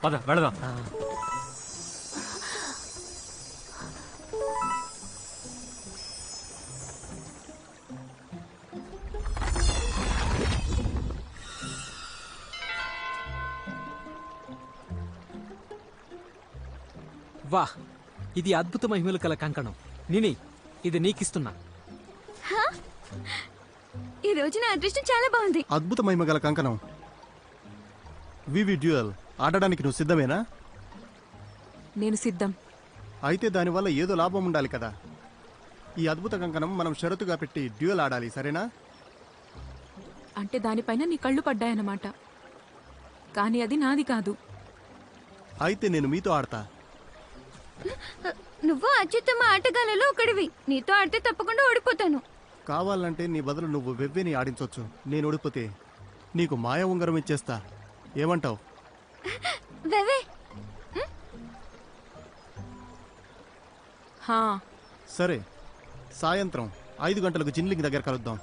పద వెళదాం. వాహ్, ఇది అద్భుత మహిమలు కల కంకణం. నిని, ఇది నీకిస్తున్నా. ఈ రోజు నా అదృష్టం చాలా బాగుంది. అద్భుత మహిమ గల కంకణం. వివి డ్యూయల్ ఆడడానికి నువ్వు సిద్ధమేనా? నేను సిద్ధం. అయితే దానివల్ల ఏదో లాభం ఉండాలి కదా. ఈ అద్భుత కంకణం మనం షరతుగా పెట్టి డ్యూయల్ ఆడాలి, సరేనా? అంటే దానిపైన నీ కళ్ళు పడ్డాయన్నమాట. కానీ అది నాది కాదు. అయితే నేను మీతో ఆడతా. నువ్వు అత్యుత్తమ ఆటగాళ్ళలో ఒకడివి. నీతో ఆడితే తప్పకుండా ఓడిపోతాను. కావాలంటే నీ బదులు నువ్వు వెవ్వేని ఆడించవచ్చు. నేను ఓడిపోతే నీకు మాయ ఉంగరం ఇచ్చేస్తా. ఏమంటావు? వెవే హా, సరే, సాయంత్రం 5 గంటలకు జిన్లింగ్ దగ్గర కలుద్దాం.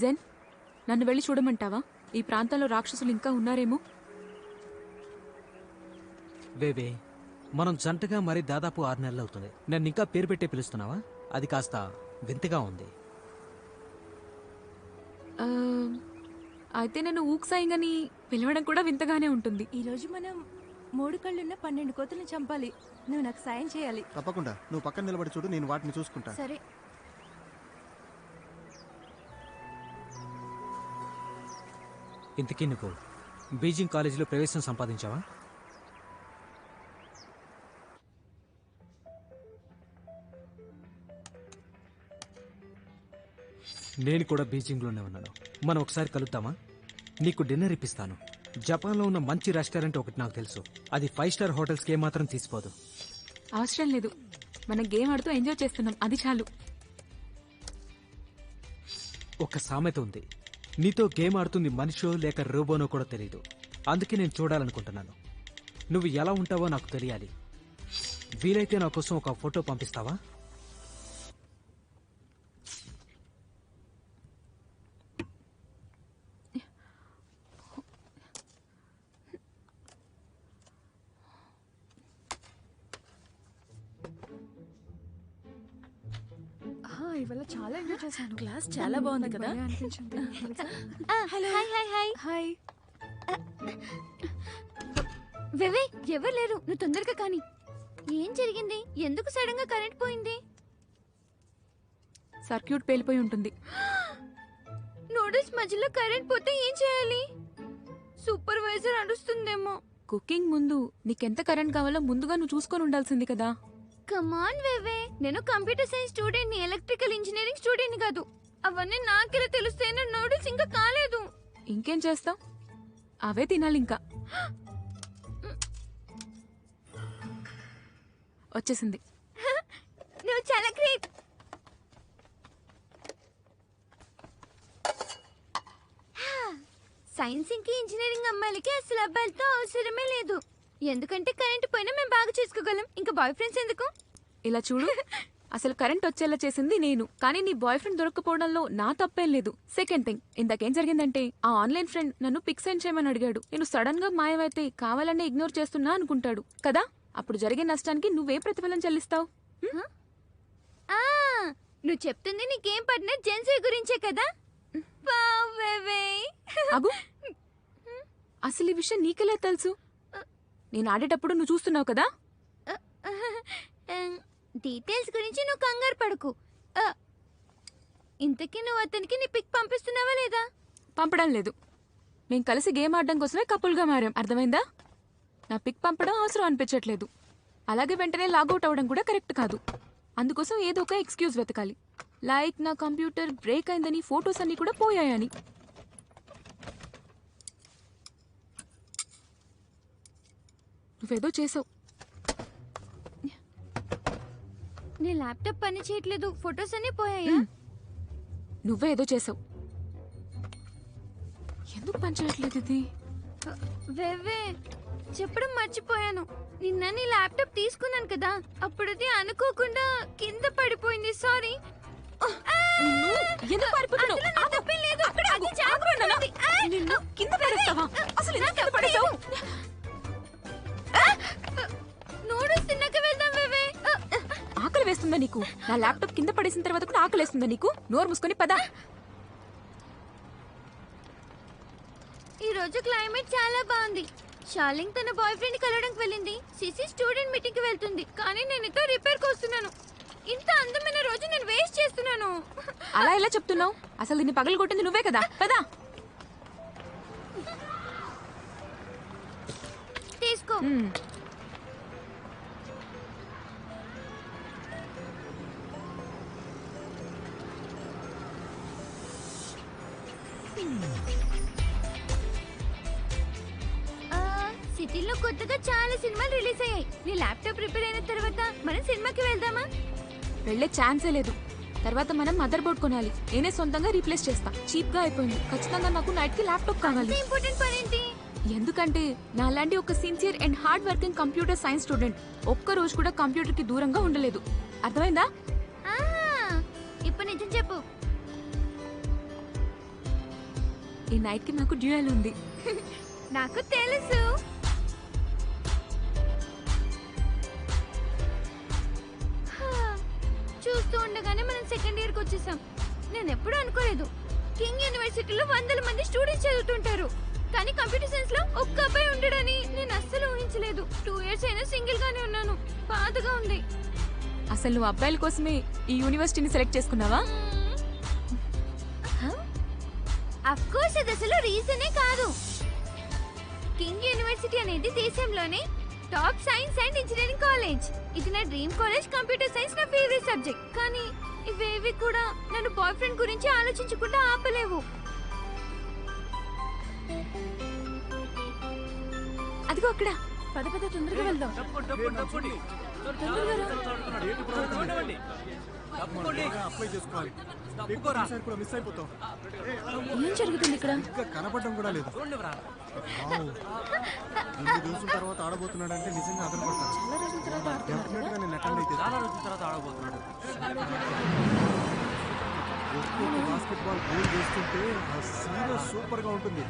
జెన్, నన్ను వెళ్ళి చూడమంటావా? ఈ ప్రాంతంలో రాక్షసులు ఇంకా ఉన్నారేమో. వేవే, మనం జంటగా మరి దాదాపు 6 నెలలు అవుతుంది. నన్ను ఇంకా పేరు పెట్టే పిలుస్తున్నావా? అది కాస్త వింతగా ఉంది. అయితే నన్ను ఊక్సాయింగని పిలవడం కూడా వింతగానే ఉంటుంది. ఈ రోజు మనం 3 కళ్ళున్న 12 కోతులను చంపాలి. నువ్వు నాకు సాయం చేయాలి. తప్పకుండా. నువ్వు పక్కన నిలబడి చూడు, నేను వాటిని చూసుకుంటా. సరే. ఇంతకీ నువ్వు బీజింగ్ కాలేజీలో ప్రవేశం సంపాదించావా? నేను కూడా బీజింగ్లోనే ఉన్నాను. మనం ఒకసారి కలుద్దామా? నీకు డిన్నర్ ఇప్పిస్తాను. జపాన్లో ఉన్న మంచి రెస్టారెంట్ ఒకటి నాకు తెలుసు. అది 5 స్టార్ హోటల్స్కి ఏమాత్రం తీసిపోదు. అవసరం లేదు, మనం గేమ్ ఆడుతూ ఎంజాయ్ చేస్తున్నాం, అది చాలు. ఒక సామెత ఉంది, నీతో గేమ్ ఆడుతుంది మనిషో లేక రోబోనో కూడా తెలియదు. అందుకే నేను చూడాలనుకుంటున్నాను. నువ్వు ఎలా ఉంటావో నాకు తెలియాలి. వీలైతే నా కోసం ఒక ఫోటో పంపిస్తావా? ఇవాళ చాలా ఎంజాయ్ చేశాను. క్లాస్ చాలా బాగుంది కదా. Hello. Hi hi hi hi. వెవే, ఎవరు లేరు. నువ్వు తొందరగా కానీ. ఏం జరిగింది? ఎందుకు సడన్ గా కరెంట్ పోయింది? సర్క్యూట్ పేలిపోయి ఉంటుంది. నూడిల్స్ మధ్యలో కరెంట్ పోతే ఏం చేయాలి? సూపర్వైజర్ అరుస్తుందేమో. కుకింగ్ ముందు నీకెంత కరెంట్ కావాలో ముందుగా నువ్వు చూసుకొని ఉండాల్సింది కదా. కమాన్ వేవే, నేను కంప్యూటర్ సైన్స్ స్టూడెంట్ ని, ఎలక్ట్రికల్ ఇంజనీరింగ్ స్టూడెంట్ కాదు. అవన్నీ నాకెలా తెలుస్తాయి? నా నూడిల్స్ ఇంకా కాలేదు. ఇంకేం చేస్తావు? అవే తినాలి ఇంకా. వచ్చేసింది. నువ్వు చాలా గ్రేట్. సైన్స్ ఇంక ఇంజనీరింగ్ అమ్మాయిలకి అసలు అబ్బాయిలతో అవసరమే లేదు. ఎందుకంటే కరెంట్ పోయినా మేము బాగా చేసుకోగలం. ఇంకా బాయ్ ఫ్రెండ్స్ ఎందుకు? ఇలా చూడు, అసలు కరెంట్ వచ్చేలా చేసింది నేను. కానీ నీ బాయ్ ఫ్రెండ్ దొరకపోవడంలో నా తప్పేం లేదు. సెకండ్ థింగ్, ఇందాకేం జరిగిందంటే ఆ ఆన్లైన్ ఫ్రెండ్ నన్ను పిక్ సెండ్ చేయమని అడిగాడు. నేను సడన్ గా మాయమైతే కావాలనే ఇగ్నోర్ చేస్తున్నా అనుకుంటాడు కదా. అప్పుడు జరిగే నష్టానికి నువ్వే ప్రతిఫలం చెల్లిస్తావు? నువ్వు చెప్తుంది నీకేం పడినా జెన్సీ గురించే కదా. అగు, అసలు ఈ విషయం నీకెలా తెలుసు? నేను ఆడేటప్పుడు నువ్వు చూస్తున్నావు కదా. డీటెయిల్స్ గురించి నువ్వు కంగారు పడకు. ఇంతకీ నువ్వు అతనికి నీ పిక్ పంపిస్తున్నావా లేదా? పంపడం లేదు. మేం కలిసి గేమ్ ఆడడం కోసమే కపుల్గా మారాం, అర్థమైందా? నా పిక్ పంపడం అవసరం అనిపించట్లేదు. అలాగే వెంటనే లాగౌట్ అవ్వడం కూడా కరెక్ట్ కాదు. అందుకోసం ఏదో ఒక ఎక్స్క్యూజ్ వెతకాలి. లైక్ నా కంప్యూటర్ బ్రేక్ అయిందని, ఫొటోస్ అన్ని కూడా పోయాయని. నువ్వేదో చేసావు. నీ ల్యాప్టాప్ పని చేయట్లేదు, ఫొటోస్ అన్ని పోయాయా? నువ్వే ఏదో చేసావు. ఎందుకు పనిచేయట్లేదు ఇది? వెవ్వే చెప్పడం మర్చిపోయాను. నిన్న నీ ల్యాప్టాప్ తీసుకున్నాను కదా, అప్పుడు అది అనుకోకుండా కింద పడిపోయింది. సారీ. నిన్ను ఎందుకు పారిపోతున్నావు? ఆగు. అక్కడే ఆగు. ఆగు అన్నానా? నిన్ను కింద పడేస్తావా? అసలు ఎందుకు కింద పడేసావు? నూడిల్స్ తిన్నాక వెళ్దాం వెవ్వే. ఆకలి వేస్తుందా నీకు? నా ల్యాప్టాప్ కింద పడేసిన తర్వాత కూడా ఆకలి వేస్తుందా నీకు? నోరు మూసుకొని పదా. ఈ రోజు క్లైమేట్ చాలా బాగుంది. షాలింగ్ తన బాయ్ ఫ్రెండ్ కలవడానికి వెళ్ళింది. సిసి స్టూడెంట్ మీటింగ్ కి వెళ్తుంది. కానీ నేను ఇతో రిపేర్ కి వస్తున్నాను. ఇంత అందమైన రోజు నేను వేస్ట్ చేస్తున్నాను. అలా ఎలా చెప్తున్నావు? అసలు దీన్ని పగలు కొట్టింది నువ్వే కదా. పదా. తీసుకో. సిటీలో కొత్తగా చాలా సినిమాలు రిలీజ్ అయ్యాయి. నీ ల్యాప్టాప్ రిపేర్ అయిన తర్వాత మనం సినిమాకి వెళ్దామా? వెళ్లే ఛాన్సే లేదు. తర్వాత మనం మదర్ బోర్డ్ కొనాలి. నేనే సొంతంగా రీప్లేస్ చేస్తా. చీప్ గా అయిపోయింది. ఖచ్చితంగా నాకు నైట్ కి ల్యాప్టాప్ కావాలి. ఇంపార్టెంట్ పని ఏంటి? ఎందుకంటే నాలాంటి ఒక sincere and hard working computer science student ఒక్క రోజు కూడా కంప్యూటర్ కి దూరంగా ఉండలేదు. అర్థమైందా? ఇప్పుడు నిజం చెప్పు. ఈ నైట్ కి నాకు డ్యూయల్ ఉంది. నాకు తెలుసు. చూస్తూ ఉండగానే మనం సెకండ్ ఇయర్ కి వచ్చేసాం. నేను ఎప్పుడూ అనుకోలేదు కింగ్ యూనివర్సిటీలో 100 మంది స్టూడెంట్స్ చదువుతుంటారు. కానీ కంప్యూటర్ సైన్స్ లో ఒక్క అబ్బాయి ఉండడని నేను అస్సలు ఊహించలేదు. 2 ఇయర్స్ అయినా సింగిల్ గానే ఉన్నాను. బాధగా ఉంది. అసలు నువ్వు అబ్బాయిల కోసమే ఈ యూనివర్సిటీని సెలెక్ట్ చేసుకున్నావా? అఫ్ కోర్స్ అది అసలు రీజనే కాదు. కింగ్ యూనివర్సిటీ అనేది దేశంలోనే top science and engineering college. ఇది నా డ్రీమ్ కాలేజ్. కంప్యూటర్ సైన్స్ నా ఫేవరెట్ సబ్జెక్ట్. కానీ ఇవేవి కూడా నన్ను బాయ్ ఫ్రెండ్ గురించి ఆలోచించకుండా ఆపలేవు. అదిగో అక్కడ. పద పద తొందరగా వెళ్దాం. అప్లై చేసుకోవాలి. ఈసారి కూడా మిస్ అయిపోతాం. ఏం జరుగుతుంది ఇక్కడ? ఇంకా కనపడడం కూడా లేదు. వావ్. 2 రోజుల తర్వాత ఆడబోతున్నాడంటే నిజంగా అదనపడతాను. చాలా రోజుల తర్వాత ఆడుతున్నారు కదా? డెఫినెట్ గా నేను అటెండ్ అయితే బాస్కెట్ బాల్ గోల్ వేస్తుంటే ఆ సీన్ సూపర్ గా ఉంటుంది.